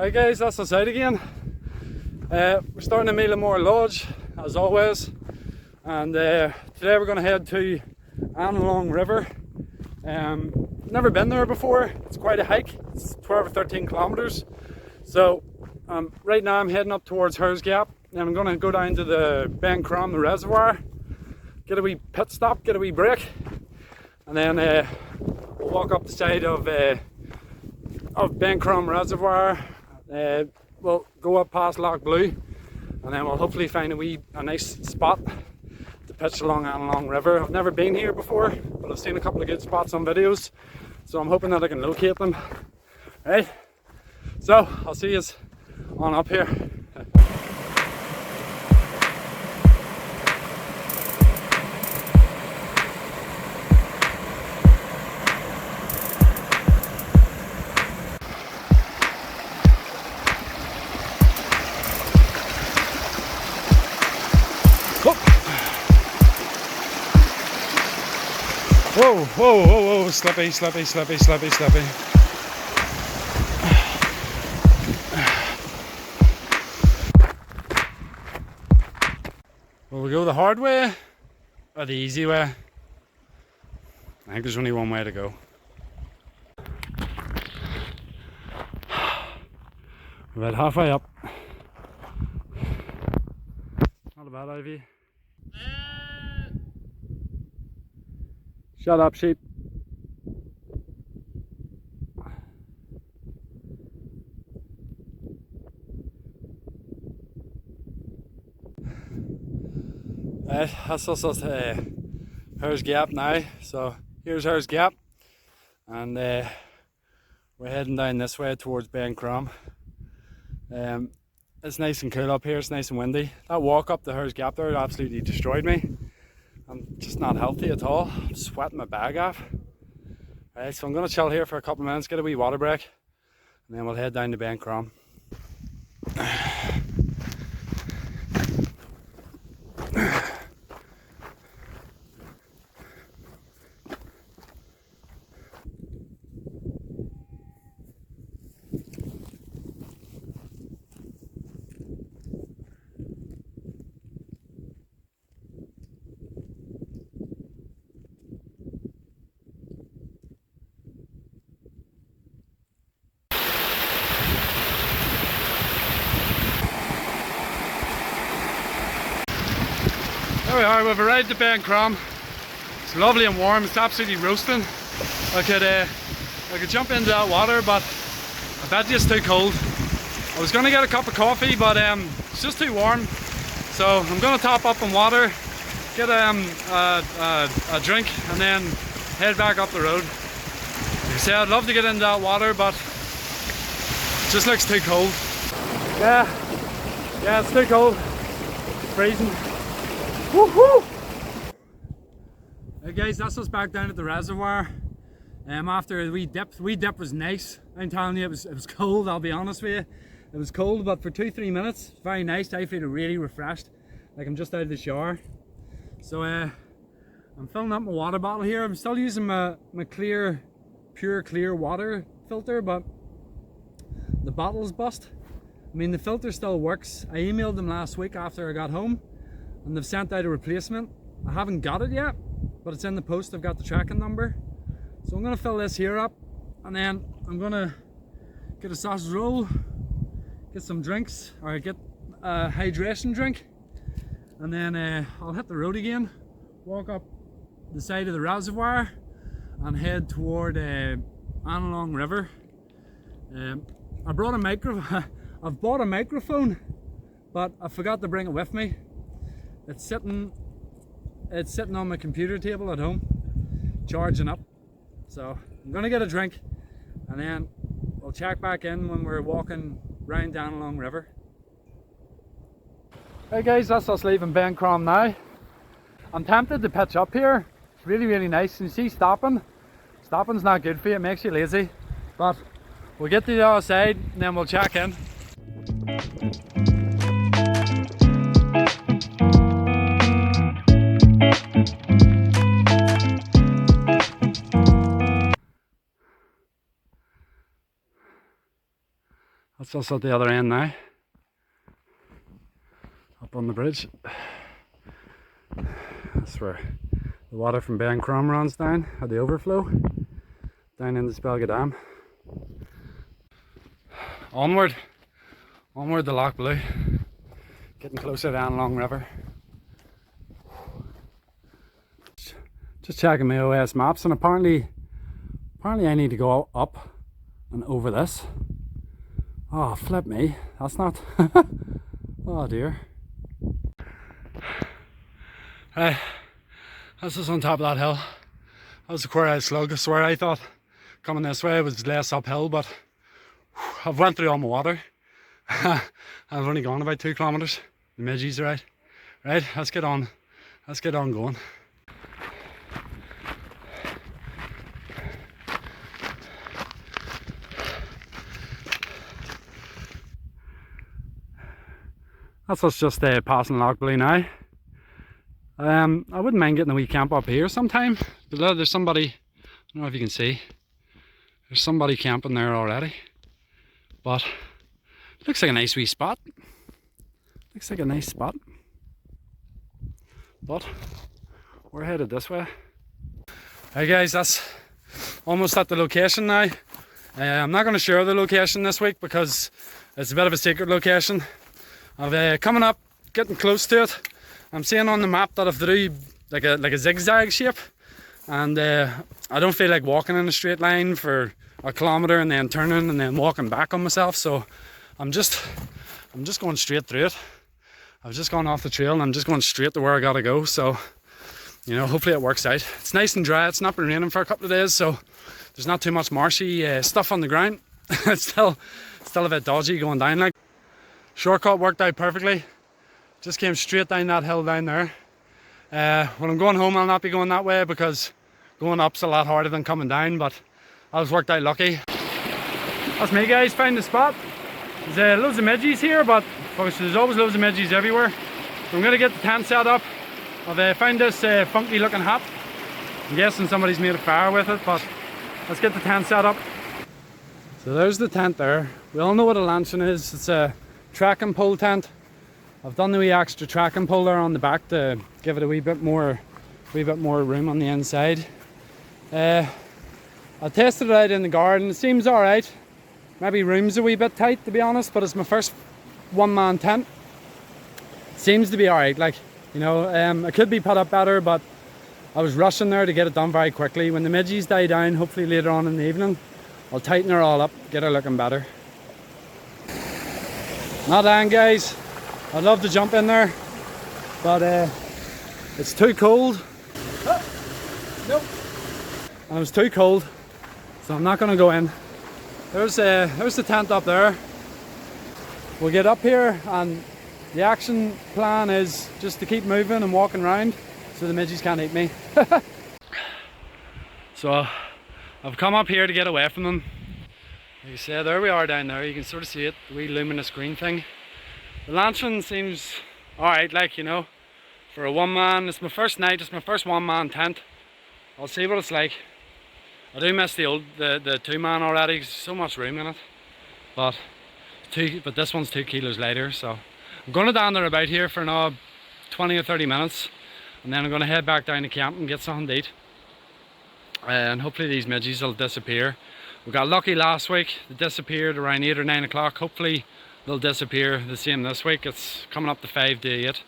Hey guys, that's us out again. We're starting in Meelmore Ledge as always, and today we're going to head to Lough River. Never been there before. It's quite a hike. It's 12 or 13 kilometers. So right now I'm heading up towards Hares Gap, and I'm going to go down to the Ben Crom, the reservoir, get a wee pit stop, get a wee break, and then we'll walk up the side of Ben Crom reservoir. We'll go up past Lough Blue, and then we'll hopefully find a nice spot to pitch along Lough River. I've never been here before, but I've seen a couple of good spots on videos, so I'm hoping that I can locate them. Right, so I'll see you on up here. Whoa, whoa, whoa, whoa, slippy, slippy, slippy, slippy, slippy. Will we go the hard way or the easy way? I think there's only one way to go. We're about halfway up. Not a bad idea. Shut up, sheep. That's us at Hares Gap now. So here's Hares Gap, and we're heading down this way towards Ben Crom. It's nice and cool up here. It's nice and windy. That walk up the Hares Gap there absolutely destroyed me. I'm just not healthy at all. I'm sweating my bag off. Right, so I'm going to chill here for a couple of minutes, get a wee water break, and then we'll head down to Ben Crom. There we are, we've arrived at Ben Crom. It's lovely and warm, it's absolutely roasting. I could jump into that water, but I bet you it's too cold. I was going to get a cup of coffee, but it's just too warm. So I'm going to top up on water, get a drink, and then head back up the road. Like I say, I'd love to get into that water, but it just looks too cold. Yeah, it's too cold. It's freezing. Woohoo! Hey guys, that's us back down at the reservoir. After a wee dip was nice. I'm telling you, it was cold, I'll be honest with you. It was cold, but for 2-3 minutes, very nice. I feel really refreshed, like I'm just out of the shower. So I'm filling up my water bottle here. I'm still using my pure clear water filter, but the bottle's bust. I mean, the filter still works. I emailed them last week after I got home, and they've sent out a replacement. I haven't got it yet, but it's in the post. I've got the tracking number. So I'm going to fill this here up, and then I'm going to get a sausage roll, get some drinks, or get a hydration drink, and then I'll hit the road again, walk up the side of the reservoir and head toward Lough River. I brought I've bought a microphone, but I forgot to bring it with me. It's sitting on my computer table at home, charging up. So I'm gonna get a drink, and then we'll check back in when we're walking round down Lough River. Hey guys, that's us leaving Ben Crom now. I'm tempted to pitch up here. It's really, really nice. And you see, stopping's not good for you. It makes you lazy. But we'll get to the other side, and then we'll check in. That's us at the other end now. Up on the bridge. That's where the water from Ben Crom runs down at the overflow. Down into Spelga Dam. Onward to Lough Blue. Getting closer to Long River. Just checking my OS maps, and apparently I need to go up and over this. Oh, flip me. That's not. Oh dear. Right, that's just on top of that hill. That was the Quarry Slug. I swear I thought coming this way was less uphill, but I've went through all my water. I've only gone about 2 kilometers. The Midges are right. Right, let's get on going. That's us just passing Lough Blue now. I wouldn't mind getting a wee camp up here sometime. Below there's somebody, I don't know if you can see, there's somebody camping there already. But looks like a nice wee spot. Looks like a nice spot. But we're headed this way. Hey guys, that's almost at the location now. I'm not going to share the location this week because it's a bit of a secret location. I've coming up, getting close to it. I'm seeing on the map that if they do like a zigzag shape, and I don't feel like walking in a straight line for a kilometre and then turning and then walking back on myself, so I'm just going straight through it. I've just gone off the trail and I'm just going straight to where I gotta go, so you know, hopefully it works out. It's nice and dry, it's not been raining for a couple of days, so there's not too much marshy stuff on the ground. It's still a bit dodgy going down. Like, shortcut worked out perfectly. Just came straight down that hill down there. When I'm going home I'll not be going that way because going up's a lot harder than coming down, but I was worked out lucky. That's me guys, found the spot. There's loads of midges here, but there's always loads of midges everywhere. So I'm going to get the tent set up. I've found this funky looking hat. I'm guessing somebody's made a fire with it, but let's get the tent set up. So there's the tent there. We all know what a Lanshan is. It's a trekking pole tent. I've done the wee extra trekking pole there on the back to give it a wee bit more room on the inside. I tested it out in the garden. It seems alright. Maybe room's a wee bit tight to be honest, but it's my first one-man tent. Seems to be alright, like, you know, it could be put up better, but I was rushing there to get it done very quickly. When the midges die down, hopefully later on in the evening, I'll tighten her all up, get her looking better. Not on guys. I'd love to jump in there, but it's too cold. Nope. And it's too cold, so I'm not going to go in. There's the tent up there. We'll get up here, and the action plan is just to keep moving and walking around so the midges can't eat me. So I've come up here to get away from them. Like you said, there we are down there. You can sort of see it, the wee luminous green thing. The Lanshan seems alright, like, you know, for a one-man. It's my first night, it's my first one-man tent. I'll see what it's like. I do miss the two-man already. There's so much room in it, but this one's 2 kilos lighter. So I'm going to down there about here for another 20 or 30 minutes, and then I'm going to head back down to camp and get something to eat. And hopefully these midges will disappear. We got lucky last week; they disappeared around 8 or 9 o'clock. Hopefully they'll disappear the same this week. It's coming up to 5 to 8.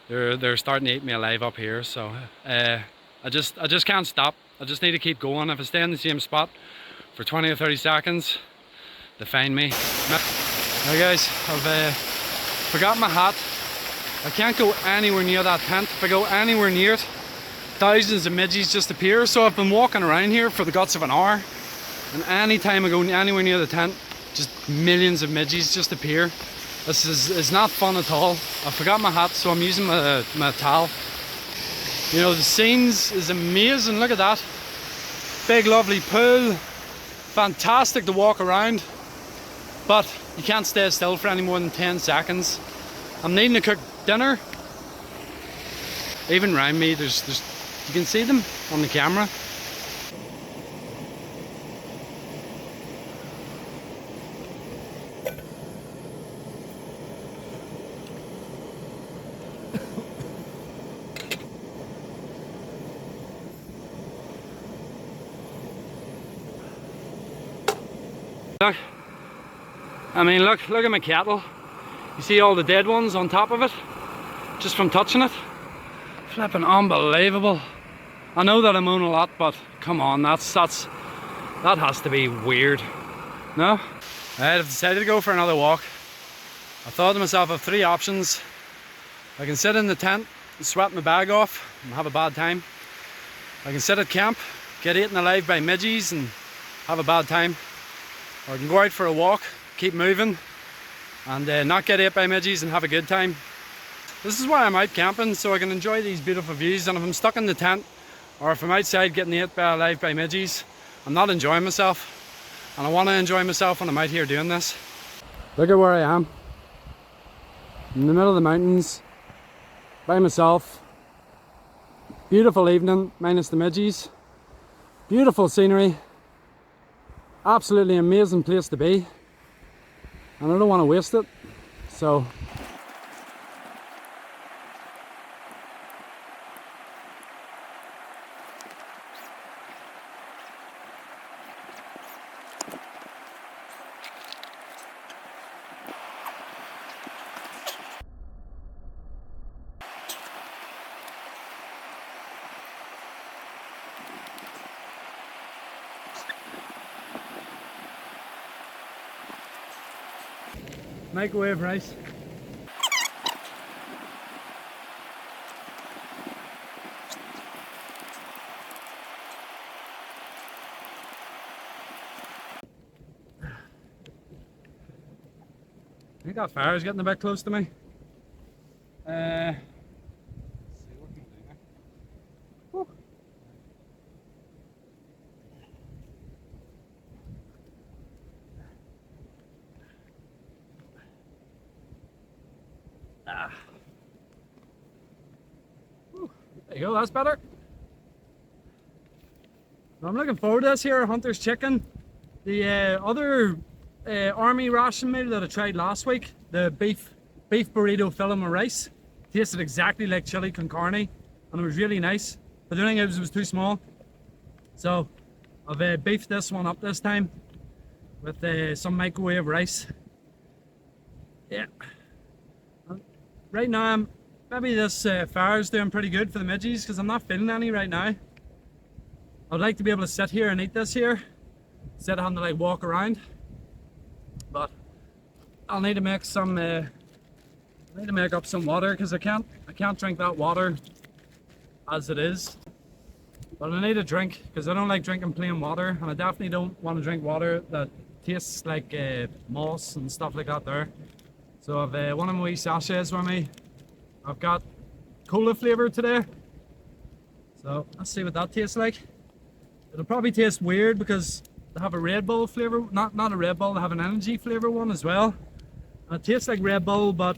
They're starting to eat me alive up here, so I just can't stop. I just need to keep going. If I stay in the same spot for 20 or 30 seconds, they find me. Now guys, I've forgot my hat. I can't go anywhere near that tent. If I go anywhere near it, thousands of midges just appear. So I've been walking around here for the guts of an hour, and any time I go anywhere near the tent, just millions of midges just appear. This is not fun at all. I forgot my hat, so I'm using my towel. You know, the scenes is amazing. Look at that. Big lovely pool. Fantastic to walk around. But you can't stay still for any more than 10 seconds. I'm needing to cook dinner. Even around me, there's you can see them on the camera. Look, I mean, look at my cattle. You see all the dead ones on top of it, just from touching it. Flipping unbelievable. I know that I moan a lot, but come on, that has to be weird. No? I've decided to go for another walk. I thought to myself, I have three options. I can sit in the tent and sweat my bag off and have a bad time. I can sit at camp, get eaten alive by midges and have a bad time. Or I can go out for a walk, keep moving, and not get ate by midges and have a good time. This is why I'm out camping, so I can enjoy these beautiful views. And if I'm stuck in the tent, or if I'm outside getting ate alive by midges, I'm not enjoying myself. And I want to enjoy myself when I'm out here doing this. Look at where I am. In the middle of the mountains, by myself. Beautiful evening, minus the midges. Beautiful scenery. Absolutely amazing place to be. And I don't want to waste it. So microwave rice. I think that fire's getting a bit close to me. Let's see what we can do here. Whew. There you go, that's better. I'm looking forward to this here, Hunter's Chicken. The other army ration meal that I tried last week, the beef burrito filling with rice, tasted exactly like chili con carne, and it was really nice. But the only thing is, it was too small. So I've beefed this one up this time with some microwave rice. Yeah. Right now, maybe this fire's doing pretty good for the midges because I'm not feeling any right now. I'd like to be able to sit here and eat this here instead of having to like walk around. But I'll need to make some. I need to make up some water because I can't drink that water as it is. But I need a drink because I don't like drinking plain water, and I definitely don't want to drink water that tastes like moss and stuff like that there. So I've one of my wee sachets with me. I've got cola flavour today. So let's see what that tastes like. It'll probably taste weird because they have a Red Bull flavour, not a Red Bull, they have an energy flavour one as well. And it tastes like Red Bull, but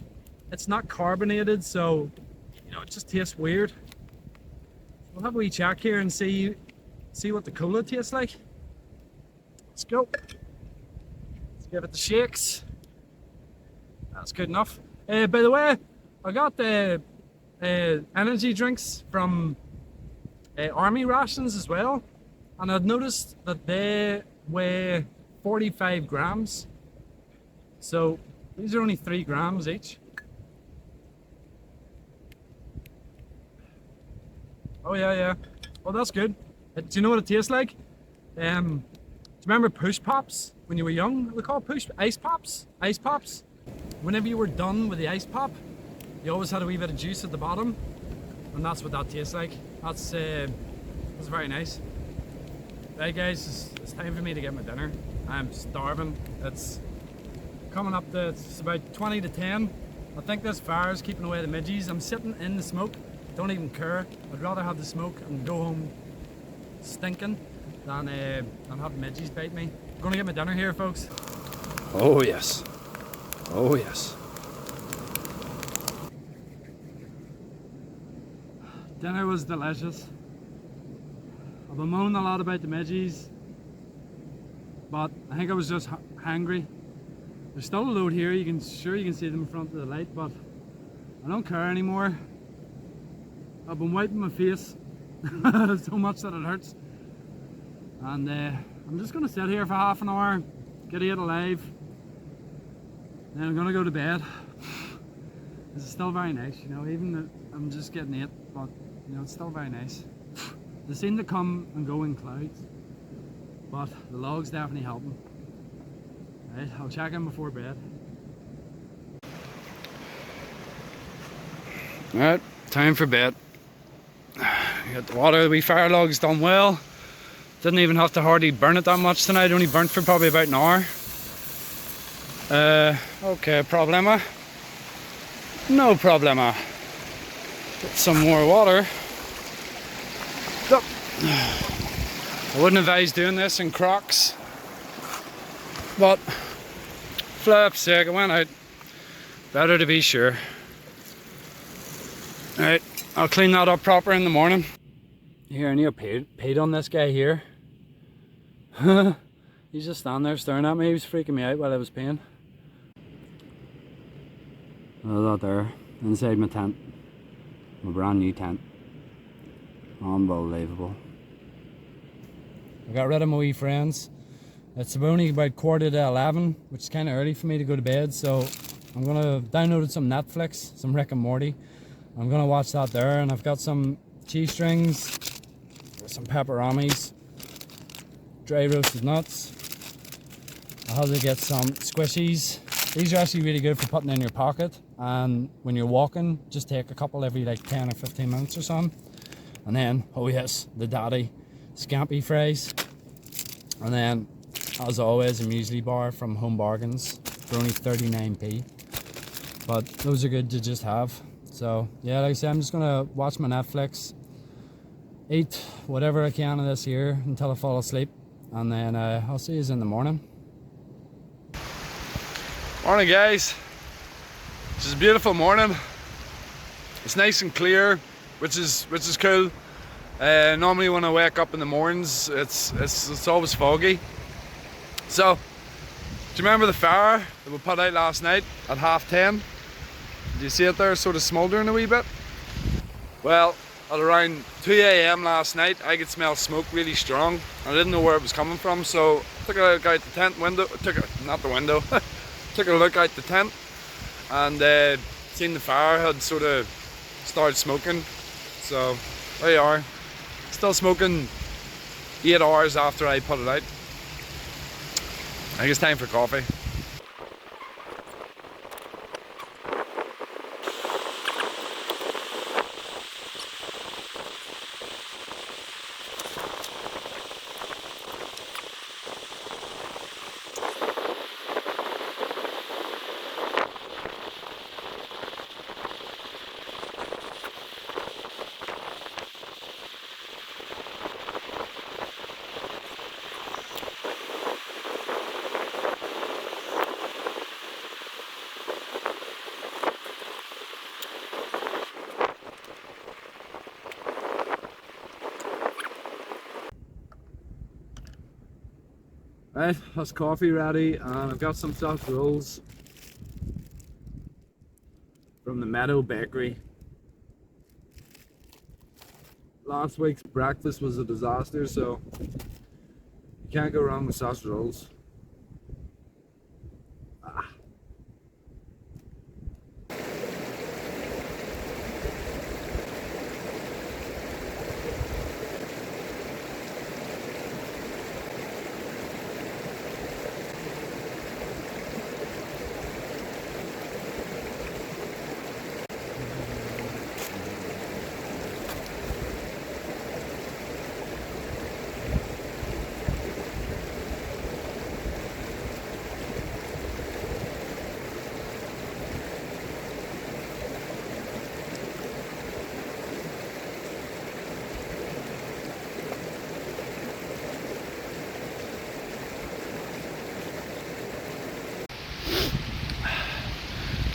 it's not carbonated, so you know, it just tastes weird. We'll have a wee check here and see what the cola tastes like. Let's go. Let's give it the shakes. That's good enough. By the way, I got the energy drinks from army rations as well, and I've noticed that they weigh 45 grams. So these are only 3 grams each. Oh yeah. Well, that's good. Do you know what it tastes like? Do you remember push pops when you were young? They call ice pops. Ice pops. Whenever you were done with the ice pop, you always had a wee bit of juice at the bottom, and that's what that tastes like. That's very nice. Right guys, it's time for me to get my dinner. I'm starving. It's coming up to, it's about 20 to 10. I think this fire is keeping away the midges. I'm sitting in the smoke, don't even care. I'd rather have the smoke and go home stinking than have midges bite me. I'm gonna get my dinner here, folks. Oh yes. Oh yes. Dinner was delicious. I've been moaning a lot about the midges, but I think I was just hungry. There's still a load here, you can see them in front of the light, but I don't care anymore. I've been wiping my face so much that it hurts. And I'm just gonna sit here for half an hour, get 8 alive. Then I'm gonna go to bed. This is still very nice, you know, even though I'm just getting 8, but you know, it's still very nice. They seem to come and go in clouds, but the logs definitely help them. Right, I'll check in before bed. Alright, time for bed. Got the water, the wee fire log's done well. Didn't even have to hardly burn it that much tonight, only burnt for probably about an hour. Okay, problema. No problema. Get some more water. I wouldn't advise doing this in Crocs, but flip's sake, I went out. Better to be sure. Alright, I'll clean that up proper in the morning. Here, I need a paid on this guy here. He's just standing there staring at me. He was freaking me out while I was paying. Oh, that there, inside my tent. My brand new tent. Unbelievable. I got rid of my wee friends. It's only about 11:15, which is kind of early for me to go to bed, so I'm gonna download some Netflix, some Rick and Morty. I'm gonna watch that there, and I've got some cheese strings, some pepperonis, dry roasted nuts. I had to get some squishies. These are actually really good for putting in your pocket, and when you're walking, just take a couple every like 10 or 15 minutes or something. And then, oh yes, the daddy scampi fries. And then, as always, a muesli bar from Home Bargains for only 39p. But those are good to just have. So yeah, like I said, I'm just gonna watch my Netflix, eat whatever I can of this here until I fall asleep, and then I'll see you in the morning. Morning guys, it's a beautiful morning. It's nice and clear, which is cool. Normally when I wake up in the mornings, it's always foggy. So, do you remember the fire that we put out last night at 10:30? Do you see it there, sort of smouldering a wee bit? Well, at around 2 AM last night, I could smell smoke really strong. I didn't know where it was coming from, so I took a look out the tent window. Not the window. Took a look out the tent, and seen the fire had sort of started smoking. So there you are. Still smoking 8 hours after I put it out. I think it's time for coffee. Right, that's coffee ready, and I've got some soft rolls from the Meadow Bakery. Last week's breakfast was a disaster, so you can't go wrong with sausage rolls.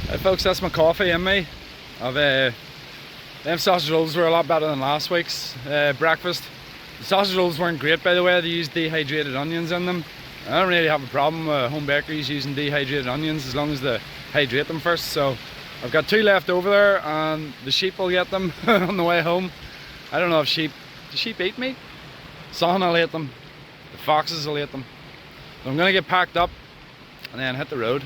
Right folks, that's my coffee in me. Them sausage rolls were a lot better than last week's breakfast. The sausage rolls weren't great, by the way. They used dehydrated onions in them. I don't really have a problem with home bakeries using dehydrated onions as long as they hydrate them first. So I've got 2 left over there, and the sheep will get them on the way home. I don't know if do sheep eat meat? Son will eat them. The foxes will eat them. So I'm gonna get packed up and then hit the road.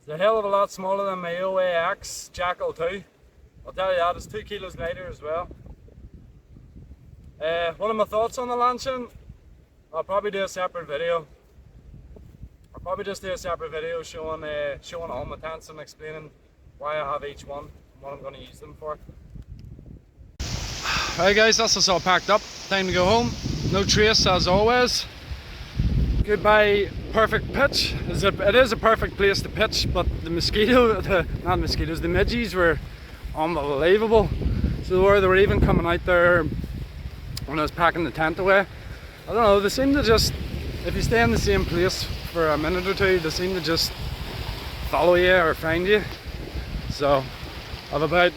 It's a hell of a lot smaller than my OAX Jackal 2. I'll tell you that, it's 2 kilos lighter as well. What are my thoughts on the Lanshan? I'll probably do a separate video. I'll probably just do a separate video showing all my tents and explaining why I have each one and what I'm going to use them for. Right guys, that's us all packed up. Time to go home. No trace as always. Goodbye perfect pitch. It is a perfect place to pitch, but the the midges were unbelievable. So they were even coming out there when I was packing the tent away. I don't know, they seem to just, if you stay in the same place for a minute or two, they seem to just follow you or find you. So I've about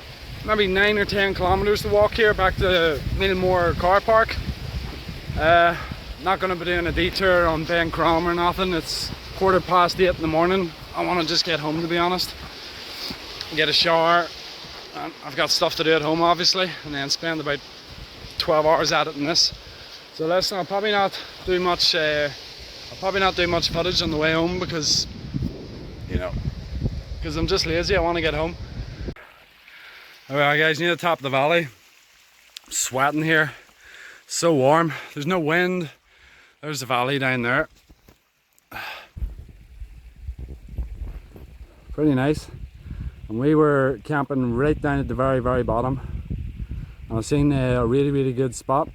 maybe 9 or 10 kilometers to walk here back to Meelmore car park. Not going to be doing a detour on Ben Crom or nothing. It's 8:15 in the morning. I want to just get home, to be honest, get a shower. I've got stuff to do at home obviously, and then spend about 12 hours at it in this. So listen, I'll probably not do much footage on the way home because, you know, because I'm just lazy. I want to get home. Alright guys, near the top of the valley. I'm sweating here. So warm. There's no wind. There's the valley down there. Pretty nice. And we were camping right down at the very, very bottom. And I've seen a really, really good spot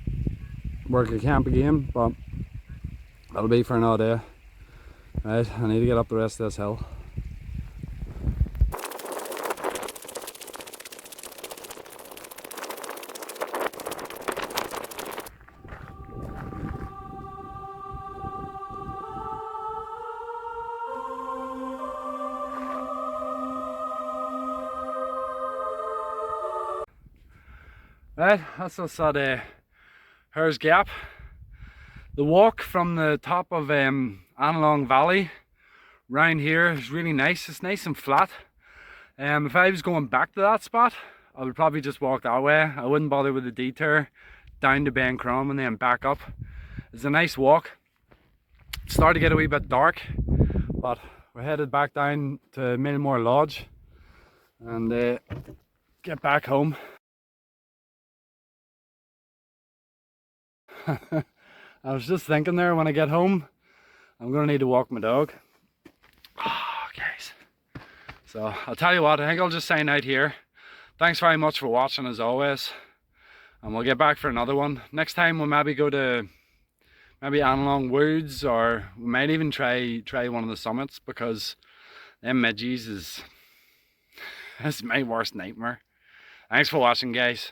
where I could camp again, but that'll be for another day. Right, I need to get up the rest of this hill. Right, that's us at Hares Gap. The walk from the top of Anlong Valley round here is really nice. It's nice and flat. If I was going back to that spot, I would probably just walk that way. I wouldn't bother with the detour down to Ben Crom and then back up. It's a nice walk. It's starting to get a wee bit dark, but we're headed back down to Meelmore Ledge and get back home. I was just thinking there, when I get home, I'm going to need to walk my dog. Oh, guys. So, I'll tell you what, I think I'll just sign out here. Thanks very much for watching as always. And we'll get back for another one. Next time we'll maybe go to Anlong Woods, or we might even try one of the summits, because them midges is my worst nightmare. Thanks for watching, guys.